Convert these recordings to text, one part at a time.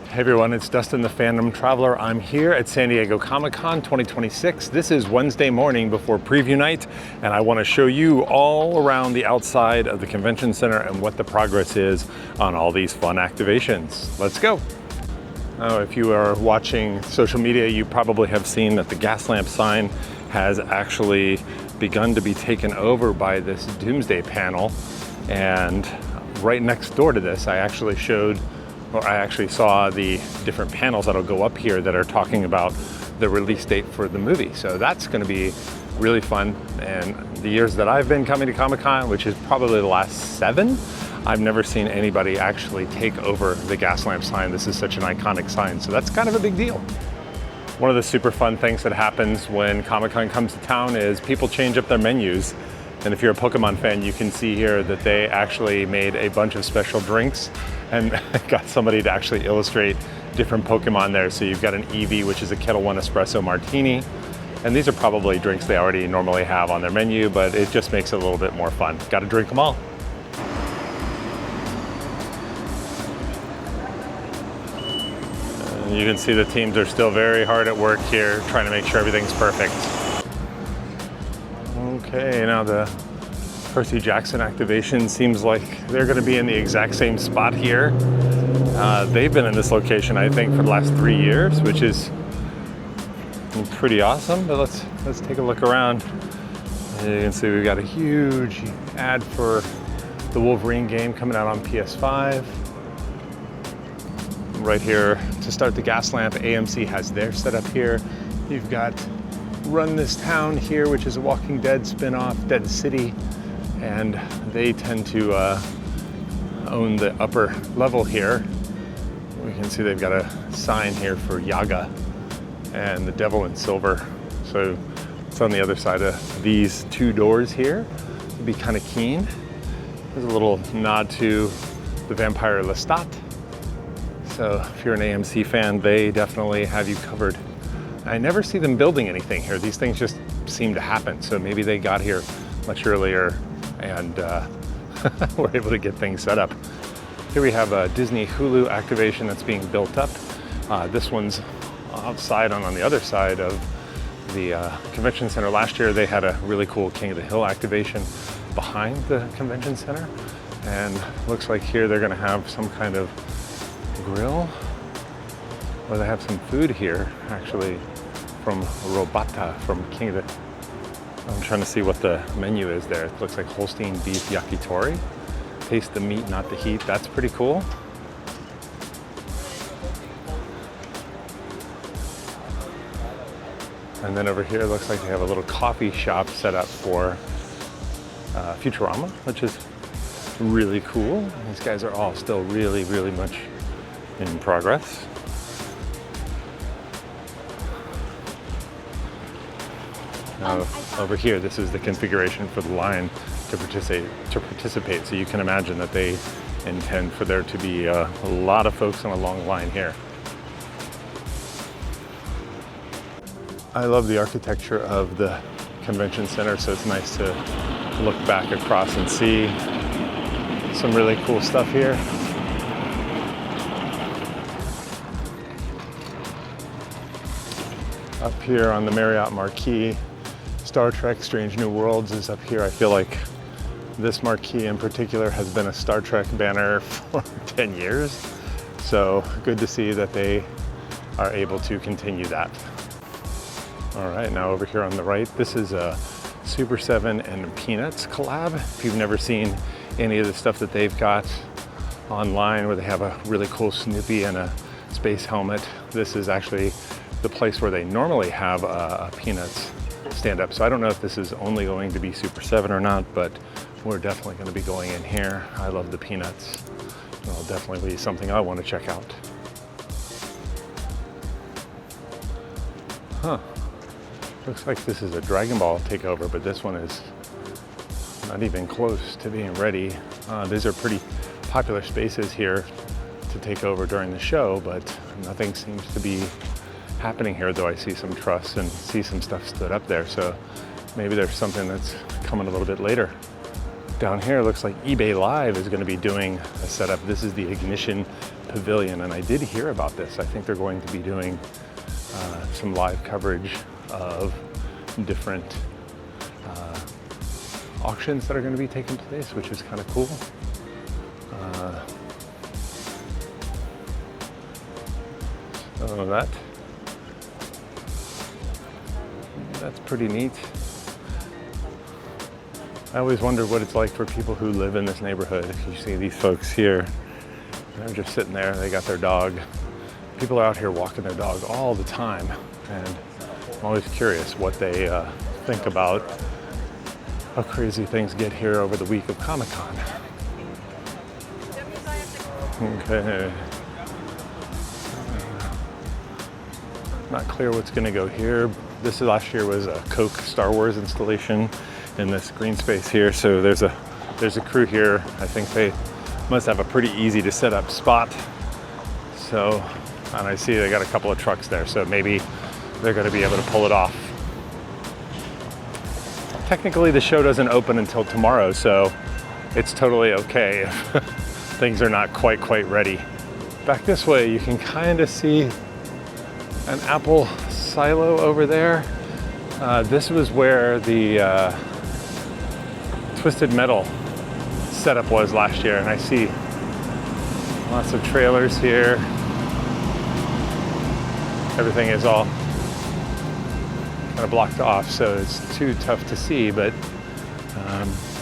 Hey everyone, it's Dustin the Phantom Traveler. I'm here at San Diego Comic-Con 2026. This is Wednesday morning before preview night, and I want to show you all around the outside of the convention center and what the progress is on all these fun activations. Let's go. If you are watching social media, you probably have seen that the Gaslamp sign has actually begun to be taken over by this doomsday panel. And right next door to this, I actually saw the different panels that'll go up here that are talking about the release date for the movie. So that's going to be really fun. And the years that I've been coming to Comic-Con, which is probably the last 7, I've never seen anybody actually take over the Gaslamp sign. This is such an iconic sign, so that's kind of a big deal. One of the super fun things that happens when Comic-Con comes to town is people change up their menus. And if you're a Pokemon fan, you can see here that they actually made a bunch of special drinks and got somebody to actually illustrate different Pokemon there. So you've got an Eevee, which is a Kettle One Espresso Martini. And these are probably drinks they already normally have on their menu, but it just makes it a little bit more fun. Got to drink them all. You can see the teams are still very hard at work here, trying to make sure everything's perfect. Okay, now the Percy Jackson activation seems like they're going to be in the exact same spot here. They've been in this location, I think, for the last 3 years, which is pretty awesome. But let's take a look around. And you can see we've got a huge ad for the Wolverine game coming out on PS5. Right here to start the Gaslamp, AMC has their setup here. You've got Run This Town here, which is a Walking Dead spin-off, Dead City, and they tend to own the upper level here. We can see they've got a sign here for Yaga and the Devil in Silver. So it's on the other side of these 2 doors here. You'd be kind of keen. There's a little nod to the Vampire Lestat. So if you're an AMC fan, they definitely have you covered. I never see them building anything here. These things just seem to happen. So maybe they got here much earlier and were able to get things set up. Here we have a Disney Hulu activation that's being built up. This one's outside on the other side of the convention center. Last year they had a really cool King of the Hill activation behind the convention center. And looks like here they're gonna have some kind of grill, or they have some food here actually from Robata from King of the... I'm trying to see what the menu is there. It looks like Holstein beef yakitori. Taste the meat, not the heat. That's pretty cool. And then over here it looks like they have a little coffee shop set up for Futurama, which is really cool. These guys are all still really much in progress. Now over here, this is the configuration for the line to participate. So you can imagine that they intend for there to be a lot of folks on a long line here. I love the architecture of the convention center, so it's nice to look back across and see some really cool stuff here. Up here on the Marriott marquee, Star Trek Strange New Worlds is up here. I feel like this marquee in particular has been a Star Trek banner for 10 years. So good to see that they are able to continue that. All right, now over here on the right, this is a Super 7 and Peanuts collab. If you've never seen any of the stuff that they've got online, where they have a really cool Snoopy and a space helmet, this is actually the place where they normally have a Peanuts stand-up. So I don't know if this is only going to be Super 7 or not, but we're definitely going to be going in here. I love the Peanuts. It'll definitely be something I want to check out. Huh. Looks like this is a Dragon Ball takeover, but this one is not even close to being ready. These are pretty popular spaces here to take over during the show, but nothing seems to be happening here, though I see some truss and see some stuff stood up there. So maybe there's something that's coming a little bit later. Down here, looks like eBay Live is going to be doing a setup. This is the Ignition pavilion, and I did hear about this. I think they're going to be doing some live coverage of different auctions that are going to be taking place, which is kind of cool. So that's pretty neat. I always wonder what it's like for people who live in this neighborhood. If you see these folks here, they're just sitting there, they got their dog. People are out here walking their dog all the time, and I'm always curious what they think about how crazy things get here over the week of Comic-Con. Okay. Not clear what's gonna go here. This last year was a Coke Star Wars installation in this green space here. So there's a crew here. I think they must have a pretty easy to set up spot. So, and I see they got a couple of trucks there, so maybe they're gonna be able to pull it off. Technically the show doesn't open until tomorrow, so it's totally okay if things are not quite ready. Back this way, you can kind of see an Apple silo over there. This was where the Twisted Metal setup was last year, and I see lots of trailers here. Everything is all kind of blocked off, so it's too tough to see, but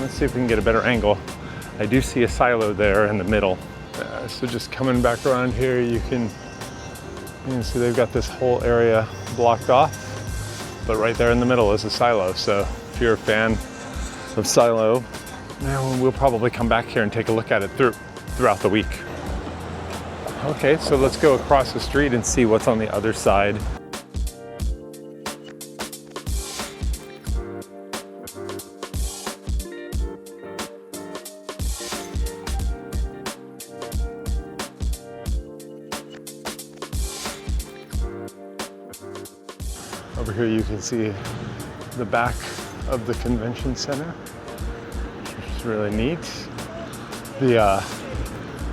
let's see if we can get a better angle. I do see a silo there in the middle. So just coming back around here, you can see they've got this whole area blocked off, but right there in the middle is a silo. So if you're a fan of silo, we'll probably come back here and take a look at it throughout the week. Okay, so let's go across the street and see what's on the other side. Over here you can see the back of the convention center, which is really neat. The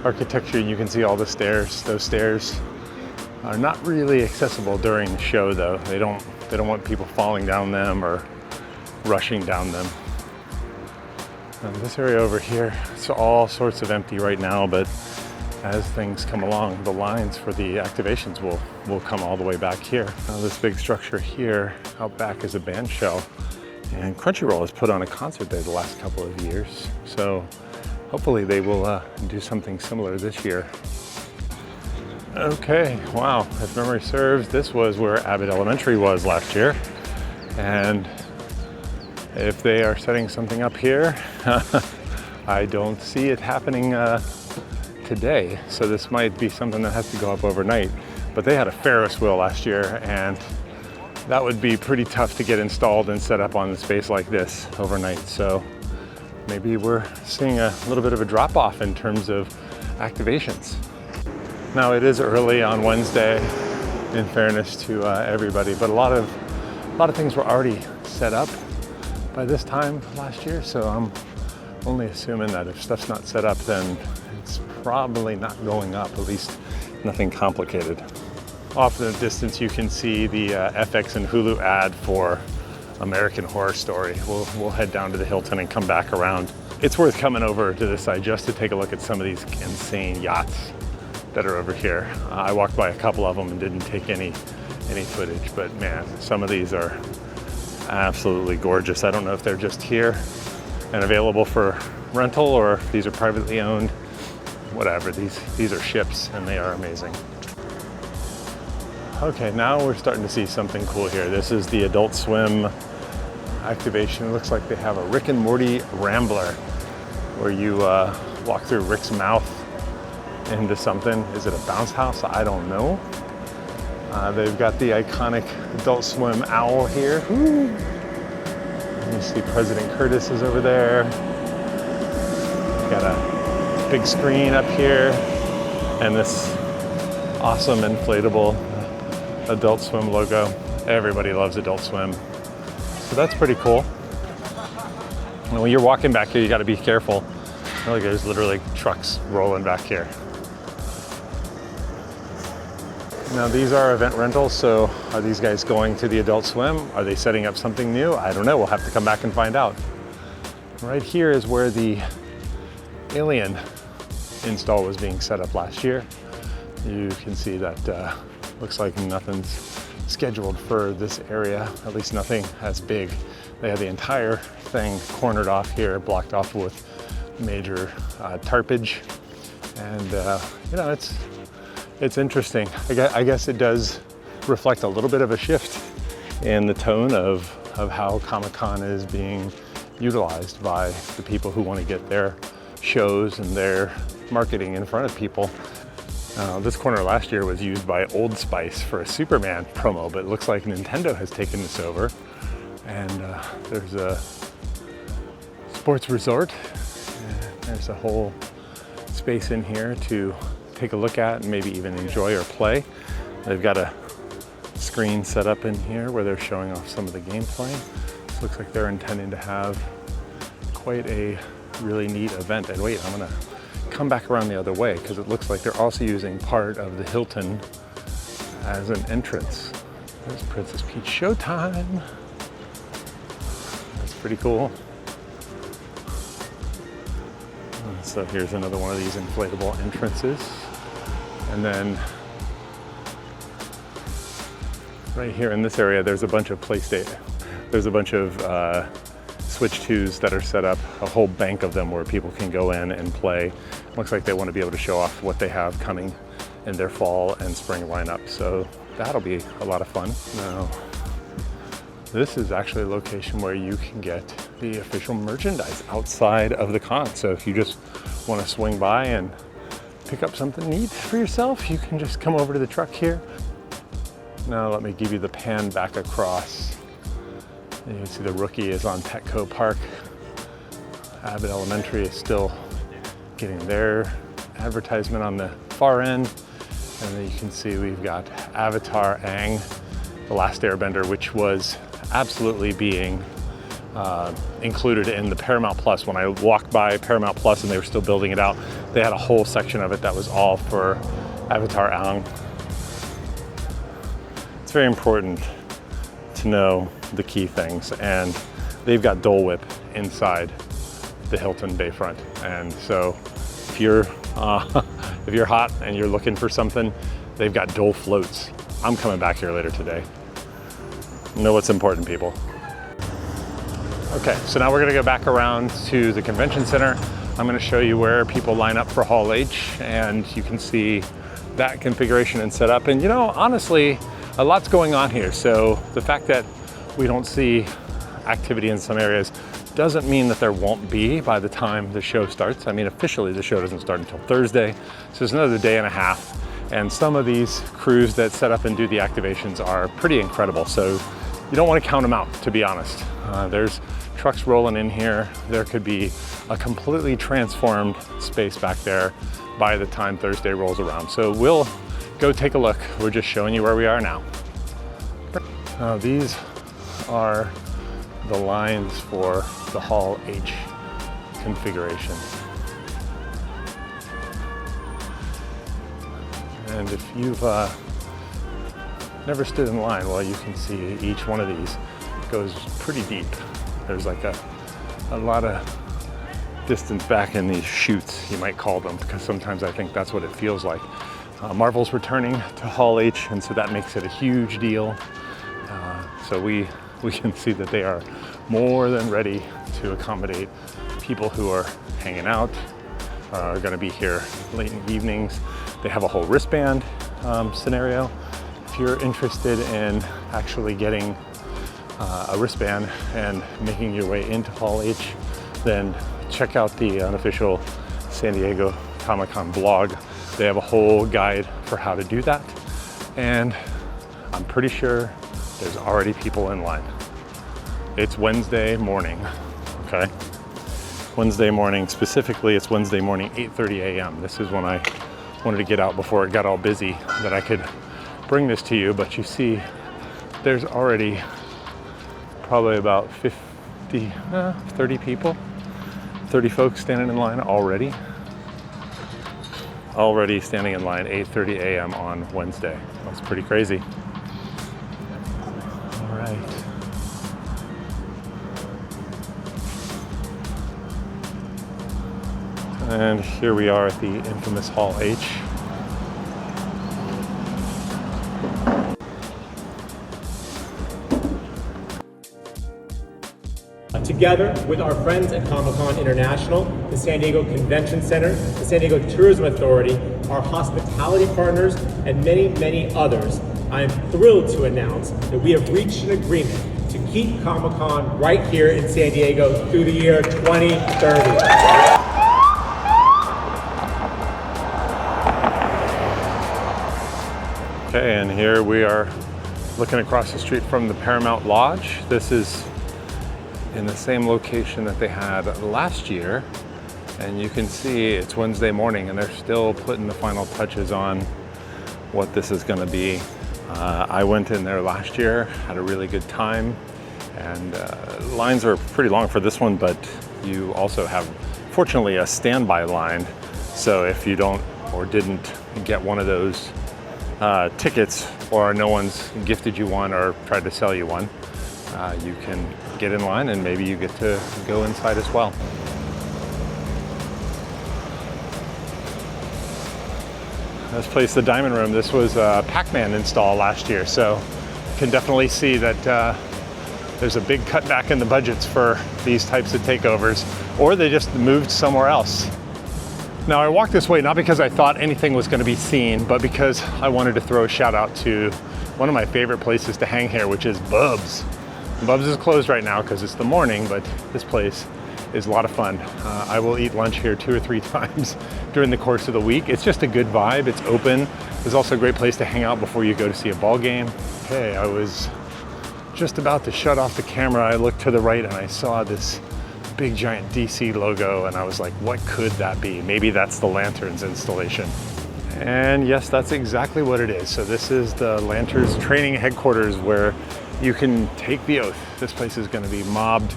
architecture, you can see all the stairs. Those stairs are not really accessible during the show though. They don't want people falling down them or rushing down them. And this area over here, it's all sorts of empty right now, but as things come along, the lines for the activations will come all the way back here. This big structure here out back is a band shell, and Crunchyroll has put on a concert there the last couple of years. So hopefully they will do something similar this year. Okay, wow, if memory serves, this was where Abbott Elementary was last year. And if they are setting something up here, I don't see it happening today. So this might be something that has to go up overnight. But they had a Ferris wheel last year, and that would be pretty tough to get installed and set up on the space like this overnight. So maybe we're seeing a little bit of a drop off in terms of activations. Now it is early on Wednesday, in fairness to everybody, but a lot of things were already set up by this time last year. So I'm only assuming that if stuff's not set up, then it's probably not going up, at least nothing complicated. Off in the distance, you can see the FX and Hulu ad for American Horror Story. We'll head down to the Hilton and come back around. It's worth coming over to this side just to take a look at some of these insane yachts that are over here. I walked by a couple of them and didn't take any footage, but man, some of these are absolutely gorgeous. I don't know if they're just here and available for rental or if these are privately owned. Whatever, these are ships and they are amazing. Okay, now we're starting to see something cool here. This is the Adult Swim activation. It looks like they have a Rick and Morty Rambler where you walk through Rick's mouth into something. Is it a bounce house? I don't know. They've got the iconic Adult Swim owl here. Ooh. You see President Curtis is over there. Got a big screen up here and this awesome inflatable Adult Swim logo. Everybody loves Adult Swim. So that's pretty cool. And when you're walking back here, you got to be careful. Like there's literally trucks rolling back here. Now these are event rentals, so are these guys going to the Adult Swim? Are they setting up something new? I don't know, we'll have to come back and find out. Right here is where the Alien install was being set up last year. You can see that looks like nothing's scheduled for this area, at least nothing as big. They have the entire thing cornered off here, blocked off with major tarpage. And you know, it's interesting. I guess it does reflect a little bit of a shift in the tone of how Comic-Con is being utilized by the people who want to get their shows and their marketing in front of people. This corner last year was used by Old Spice for a Superman promo, but it looks like Nintendo has taken this over. And there's a sports resort. And there's a whole space in here to take a look at and maybe even enjoy or play. They've got a screen set up in here where they're showing off some of the gameplay. This looks like they're intending to have quite a really neat event. And wait, I'm gonna come back around the other way because it looks like they're also using part of the Hilton as an entrance. There's Princess Peach Showtime. That's pretty cool. So here's another one of these inflatable entrances. And then right here in this area, there's a bunch of there's a bunch of Switch 2s that are set up, a whole bank of them where people can go in and play. Looks like they want to be able to show off what they have coming in their fall and spring lineup. So that'll be a lot of fun. Now, this is actually a location where you can get the official merchandise outside of the con. So if you just want to swing by and pick up something neat for yourself, you can just come over to the truck here. Now let me give you the pan back across. And you can see the Rookie is on Petco Park. Abbott Elementary is still getting their advertisement on the far end. And then you can see we've got Avatar Aang, The Last Airbender, which was absolutely being included in the Paramount Plus. When I walked by Paramount Plus and they were still building it out, they had a whole section of it that was all for Avatar Aang. It's very important to know the key things, and they've got Dole Whip inside the Hilton Bayfront. And so if you're hot and you're looking for something, they've got Dole floats. I'm coming back here later today. Know what's important, people. Okay, so now we're gonna go back around to the convention center. I'm gonna show you where people line up for Hall H, and you can see that configuration and setup. And you know, honestly, a lot's going on here. So the fact that we don't see activity in some areas doesn't mean that there won't be by the time the show starts. I mean, officially the show doesn't start until Thursday, so it's another day and a half. And some of these crews that set up and do the activations are pretty incredible. So you don't want to count them out, to be honest. There's trucks rolling in here. There could be a completely transformed space back there by the time Thursday rolls around. So we'll go take a look. We're just showing you where we are now. These are the lines for the Hall H configuration. And if you've never stood in line, well, you can see each one of these goes pretty deep. There's like a lot of distance back in these chutes, you might call them, because sometimes I think that's what it feels like. Marvel's returning to Hall H, and so that makes it a huge deal. So we can see that they are more than ready to accommodate people who are hanging out, are gonna be here late in the evenings. They have a whole wristband scenario. If you're interested in actually getting a wristband and making your way into Hall H, then check out the unofficial San Diego Comic-Con blog. They have a whole guide for how to do that. And I'm pretty sure there's already people in line. It's Wednesday morning, okay? Wednesday morning, specifically it's Wednesday morning, 8:30 a.m. This is when I wanted to get out before it got all busy, that I could bring this to you. But you see, there's already probably about 30 people, 30 folks standing in line already. already standing in line 8:30 a.m. on Wednesday. That's pretty crazy. All right. And here we are at the infamous Hall H. Together with our friends at Comic-Con International, the San Diego Convention Center, the San Diego Tourism Authority, our hospitality partners, and many, many others, I am thrilled to announce that we have reached an agreement to keep Comic-Con right here in San Diego through the year 2030. Okay, and here we are looking across the street from the Paramount Lodge. This is in the same location that they had last year. And you can see it's Wednesday morning and they're still putting the final touches on what this is gonna be. I went in there last year, had a really good time. And lines are pretty long for this one, but you also have, fortunately, a standby line. So if you don't or didn't get one of those tickets, or no one's gifted you one or tried to sell you one, you can get in line and maybe you get to go inside as well. This place, the Diamond Room, this was a Pac-Man install last year, so you can definitely see that there's a big cutback in the budgets for these types of takeovers, or they just moved somewhere else. Now, I walked this way not because I thought anything was going to be seen, but because I wanted to throw a shout out to one of my favorite places to hang here, which is Bubs. Bubs is closed right now because it's the morning, but this place is a lot of fun. I will eat lunch here 2 or 3 times during the course of the week. It's just a good vibe. It's open. There's also a great place to hang out before you go to see a ball game. Okay, I was just about to shut off the camera. I looked to the right and I saw this big giant DC logo and I was like, what could that be? Maybe that's the Lanterns installation. And yes, that's exactly what it is. So this is the Lanterns training headquarters where you can take the oath. This place is going to be mobbed.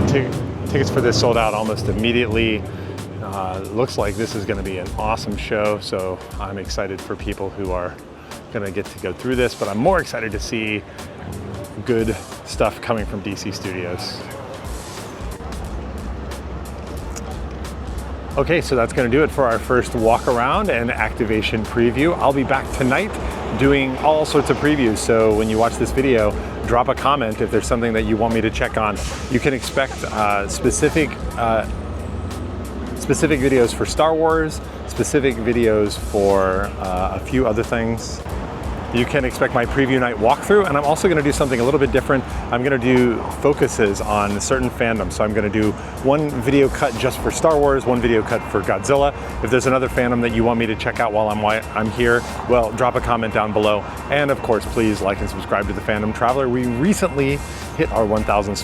Tickets for this sold out almost immediately. Looks like this is going to be an awesome show. So I'm excited for people who are going to get to go through this, but I'm more excited to see good stuff coming from DC Studios. Okay, so that's going to do it for our first walk around and activation preview. I'll be back tonight doing all sorts of previews. So when you watch this video, drop a comment if there's something that you want me to check on. You can expect specific videos for Star Wars, specific videos for a few other things. You can expect my preview night walkthrough, and I'm also going to do something a little bit different. I'm going to do focuses on certain fandoms. So I'm going to do one video cut just for Star Wars, one video cut for Godzilla. If there's another fandom that you want me to check out while I'm here, well, drop a comment down below. And of course, please like and subscribe to the Fandom Traveler. We recently hit our 1,000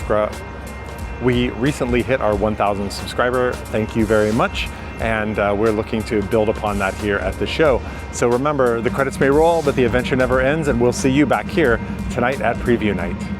subscriber. Thank you very much. And we're looking to build upon that here at the show. So remember, the credits may roll, but the adventure never ends, and we'll see you back here tonight at preview night.